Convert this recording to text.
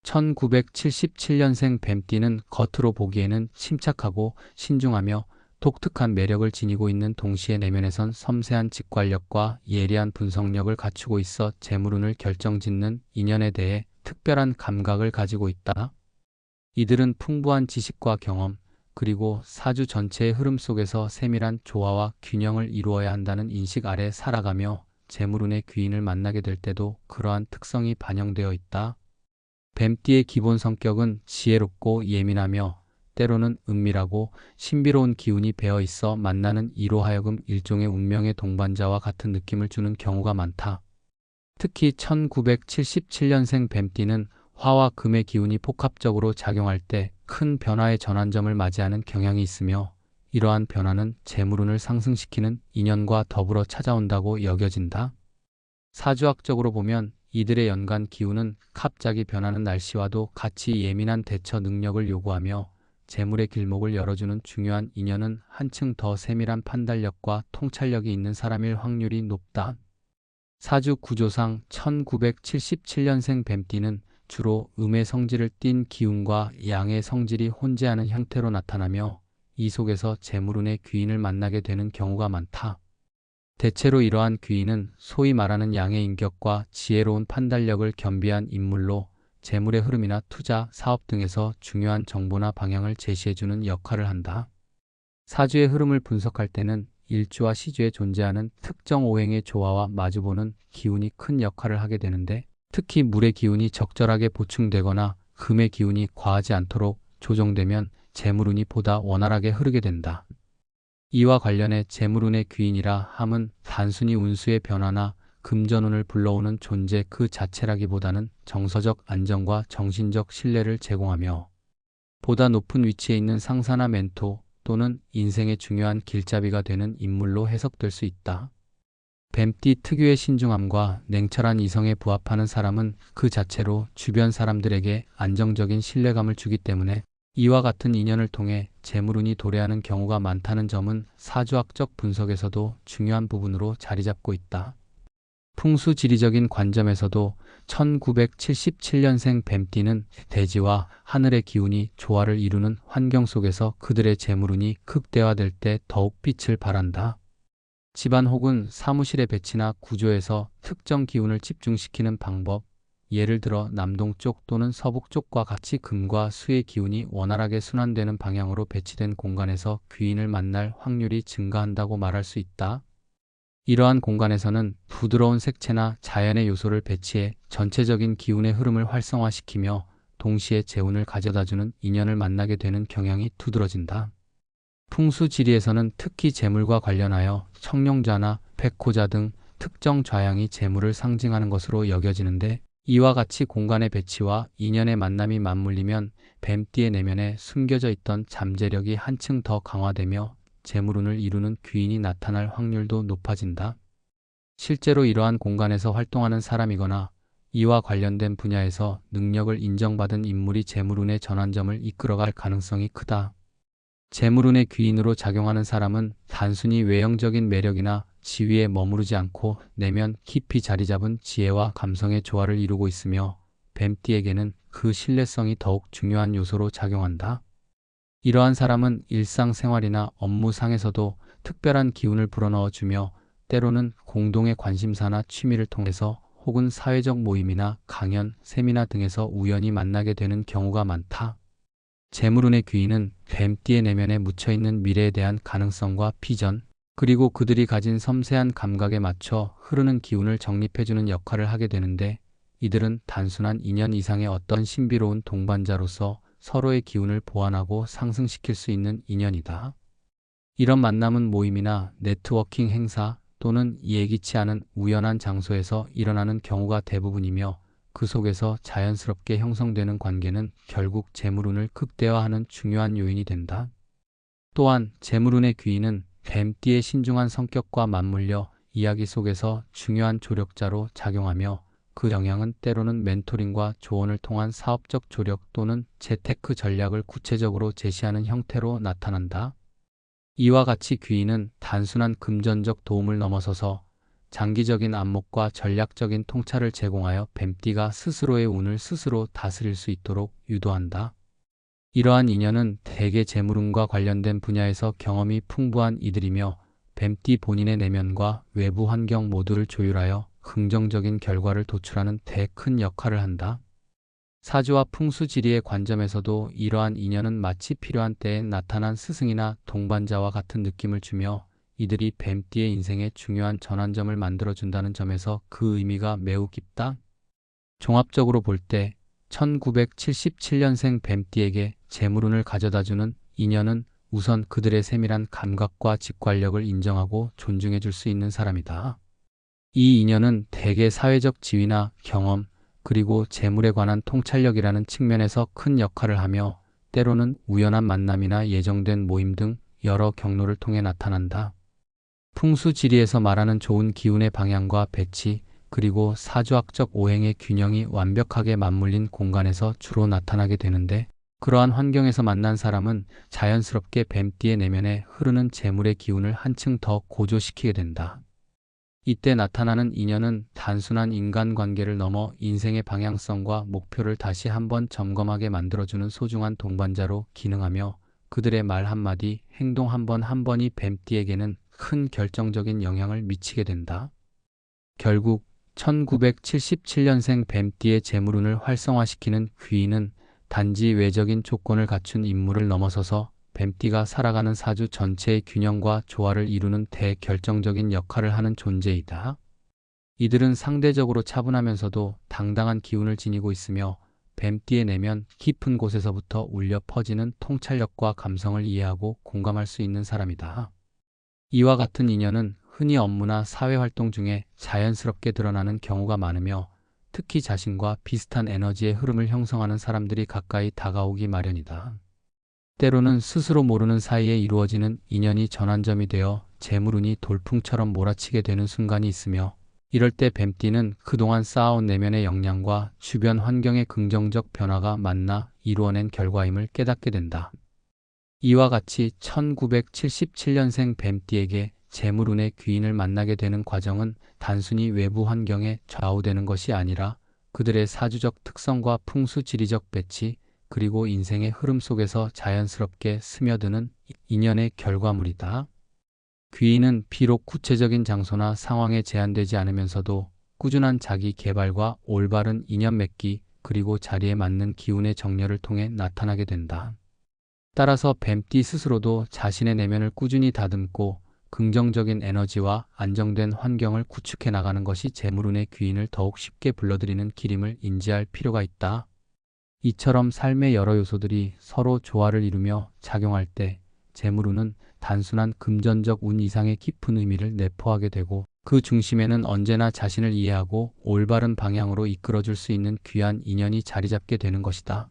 1977년생 뱀띠는 겉으로 보기에는 침착하고 신중하며 독특한 매력을 지니고 있는 동시에 내면에선 섬세한 직관력과 예리한 분석력을 갖추고 있어 재물운을 결정짓는 인연에 대해 특별한 감각을 가지고 있다. 이들은 풍부한 지식과 경험, 그리고 사주 전체의 흐름 속에서 세밀한 조화와 균형을 이루어야 한다는 인식 아래 살아가며 재물운의 귀인을 만나게 될 때도 그러한 특성이 반영되어 있다. 뱀띠의 기본 성격은 지혜롭고 예민하며 때로는 은밀하고 신비로운 기운이 배어 있어 만나는 이로 하여금 일종의 운명의 동반자와 같은 느낌을 주는 경우가 많다. 특히 1977년생 뱀띠는 화와 금의 기운이 복합적으로 작용할 때 큰 변화의 전환점을 맞이하는 경향이 있으며 이러한 변화는 재물운을 상승시키는 인연과 더불어 찾아온다고 여겨진다. 사주학적으로 보면 이들의 연간 기운은 갑자기 변하는 날씨와도 같이 예민한 대처 능력을 요구하며 재물의 길목을 열어주는 중요한 인연은 한층 더 세밀한 판단력과 통찰력이 있는 사람일 확률이 높다. 사주 구조상 1977년생 뱀띠는 주로 음의 성질을 띤 기운과 양의 성질이 혼재하는 형태로 나타나며 이 속에서 재물운의 귀인을 만나게 되는 경우가 많다. 대체로 이러한 귀인은 소위 말하는 양의 인격과 지혜로운 판단력을 겸비한 인물로 재물의 흐름이나 투자, 사업 등에서 중요한 정보나 방향을 제시해주는 역할을 한다. 사주의 흐름을 분석할 때는 일주와 시주에 존재하는 특정 오행의 조화와 마주보는 기운이 큰 역할을 하게 되는데 특히 물의 기운이 적절하게 보충되거나 금의 기운이 과하지 않도록 조정되면 재물운이 보다 원활하게 흐르게 된다. 이와 관련해 재물운의 귀인이라 함은 단순히 운수의 변화나 금전운을 불러오는 존재 그 자체라기보다는 정서적 안정과 정신적 신뢰를 제공하며 보다 높은 위치에 있는 상사나 멘토 또는 인생의 중요한 길잡이가 되는 인물로 해석될 수 있다. 뱀띠 특유의 신중함과 냉철한 이성에 부합하는 사람은 그 자체로 주변 사람들에게 안정적인 신뢰감을 주기 때문에 이와 같은 인연을 통해 재물운이 도래하는 경우가 많다는 점은 사주학적 분석에서도 중요한 부분으로 자리 잡고 있다. 풍수지리적인 관점에서도 1977년생 뱀띠는 대지와 하늘의 기운이 조화를 이루는 환경 속에서 그들의 재물운이 극대화될 때 더욱 빛을 발한다. 집안 혹은 사무실의 배치나 구조에서 특정 기운을 집중시키는 방법, 예를 들어 남동쪽 또는 서북쪽과 같이 금과 수의 기운이 원활하게 순환되는 방향으로 배치된 공간에서 귀인을 만날 확률이 증가한다고 말할 수 있다. 이러한 공간에서는 부드러운 색채나 자연의 요소를 배치해 전체적인 기운의 흐름을 활성화시키며 동시에 재운을 가져다주는 인연을 만나게 되는 경향이 두드러진다. 풍수지리에서는 특히 재물과 관련하여 청룡좌나 백호좌 등 특정 좌양이 재물을 상징하는 것으로 여겨지는데 이와 같이 공간의 배치와 인연의 만남이 맞물리면 뱀띠의 내면에 숨겨져 있던 잠재력이 한층 더 강화되며 재물운을 이루는 귀인이 나타날 확률도 높아진다. 실제로 이러한 공간에서 활동하는 사람이거나 이와 관련된 분야에서 능력을 인정받은 인물이 재물운의 전환점을 이끌어갈 가능성이 크다. 재물운의 귀인으로 작용하는 사람은 단순히 외형적인 매력이나 지위에 머무르지 않고 내면 깊이 자리 잡은 지혜와 감성의 조화를 이루고 있으며 뱀띠에게는 그 신뢰성이 더욱 중요한 요소로 작용한다. 이러한 사람은 일상생활이나 업무상에서도 특별한 기운을 불어넣어주며 때로는 공동의 관심사나 취미를 통해서 혹은 사회적 모임이나 강연, 세미나 등에서 우연히 만나게 되는 경우가 많다. 재물운의 귀인은 뱀띠의 내면에 묻혀있는 미래에 대한 가능성과 비전, 그리고 그들이 가진 섬세한 감각에 맞춰 흐르는 기운을 정립해주는 역할을 하게 되는데 이들은 단순한 인연 이상의 어떤 신비로운 동반자로서 서로의 기운을 보완하고 상승시킬 수 있는 인연이다. 이런 만남은 모임이나 네트워킹 행사 또는 예기치 않은 우연한 장소에서 일어나는 경우가 대부분이며 그 속에서 자연스럽게 형성되는 관계는 결국 재물운을 극대화하는 중요한 요인이 된다. 또한 재물운의 귀인은 뱀띠의 신중한 성격과 맞물려 이야기 속에서 중요한 조력자로 작용하며 그 영향은 때로는 멘토링과 조언을 통한 사업적 조력 또는 재테크 전략을 구체적으로 제시하는 형태로 나타난다. 이와 같이 귀인은 단순한 금전적 도움을 넘어서서 장기적인 안목과 전략적인 통찰을 제공하여 뱀띠가 스스로의 운을 스스로 다스릴 수 있도록 유도한다. 이러한 인연은 대개 재물운과 관련된 분야에서 경험이 풍부한 이들이며 뱀띠 본인의 내면과 외부 환경 모두를 조율하여 긍정적인 결과를 도출하는 대 큰 역할을 한다. 사주와 풍수지리의 관점에서도 이러한 인연은 마치 필요한 때에 나타난 스승이나 동반자와 같은 느낌을 주며 이들이 뱀띠의 인생에 중요한 전환점을 만들어준다는 점에서 그 의미가 매우 깊다. 종합적으로 볼 때 1977년생 뱀띠에게 재물운을 가져다주는 인연은 우선 그들의 세밀한 감각과 직관력을 인정하고 존중해 줄 수 있는 사람이다. 이 인연은 대개 사회적 지위나 경험, 그리고 재물에 관한 통찰력이라는 측면에서 큰 역할을 하며 때로는 우연한 만남이나 예정된 모임 등 여러 경로를 통해 나타난다. 풍수지리에서 말하는 좋은 기운의 방향과 배치, 그리고 사주학적 오행의 균형이 완벽하게 맞물린 공간에서 주로 나타나게 되는데 그러한 환경에서 만난 사람은 자연스럽게 뱀띠의 내면에 흐르는 재물의 기운을 한층 더 고조시키게 된다. 이때 나타나는 인연은 단순한 인간관계를 넘어 인생의 방향성과 목표를 다시 한번 점검하게 만들어주는 소중한 동반자로 기능하며 그들의 말 한마디, 행동 한 번 한 번이 뱀띠에게는 큰 결정적인 영향을 미치게 된다. 결국 1977년생 뱀띠의 재물운을 활성화시키는 귀인은 단지 외적인 조건을 갖춘 인물을 넘어서서 뱀띠가 살아가는 사주 전체의 균형과 조화를 이루는 대결정적인 역할을 하는 존재이다. 이들은 상대적으로 차분하면서도 당당한 기운을 지니고 있으며 뱀띠의 내면 깊은 곳에서부터 울려 퍼지는 통찰력과 감성을 이해하고 공감할 수 있는 사람이다. 이와 같은 인연은 흔히 업무나 사회활동 중에 자연스럽게 드러나는 경우가 많으며 특히 자신과 비슷한 에너지의 흐름을 형성하는 사람들이 가까이 다가오기 마련이다. 때로는 스스로 모르는 사이에 이루어지는 인연이 전환점이 되어 재물운이 돌풍처럼 몰아치게 되는 순간이 있으며 이럴 때 뱀띠는 그동안 쌓아온 내면의 역량과 주변 환경의 긍정적 변화가 만나 이루어낸 결과임을 깨닫게 된다. 이와 같이 1977년생 뱀띠에게 재물운의 귀인을 만나게 되는 과정은 단순히 외부 환경에 좌우되는 것이 아니라 그들의 사주적 특성과 풍수지리적 배치, 그리고 인생의 흐름 속에서 자연스럽게 스며드는 인연의 결과물이다. 귀인은 비록 구체적인 장소나 상황에 제한되지 않으면서도 꾸준한 자기 개발과 올바른 인연 맺기, 그리고 자리에 맞는 기운의 정렬을 통해 나타나게 된다. 따라서 뱀띠 스스로도 자신의 내면을 꾸준히 다듬고 긍정적인 에너지와 안정된 환경을 구축해 나가는 것이 재물운의 귀인을 더욱 쉽게 불러들이는 길임을 인지할 필요가 있다. 이처럼 삶의 여러 요소들이 서로 조화를 이루며 작용할 때 재물운은 단순한 금전적 운 이상의 깊은 의미를 내포하게 되고 그 중심에는 언제나 자신을 이해하고 올바른 방향으로 이끌어줄 수 있는 귀한 인연이 자리 잡게 되는 것이다.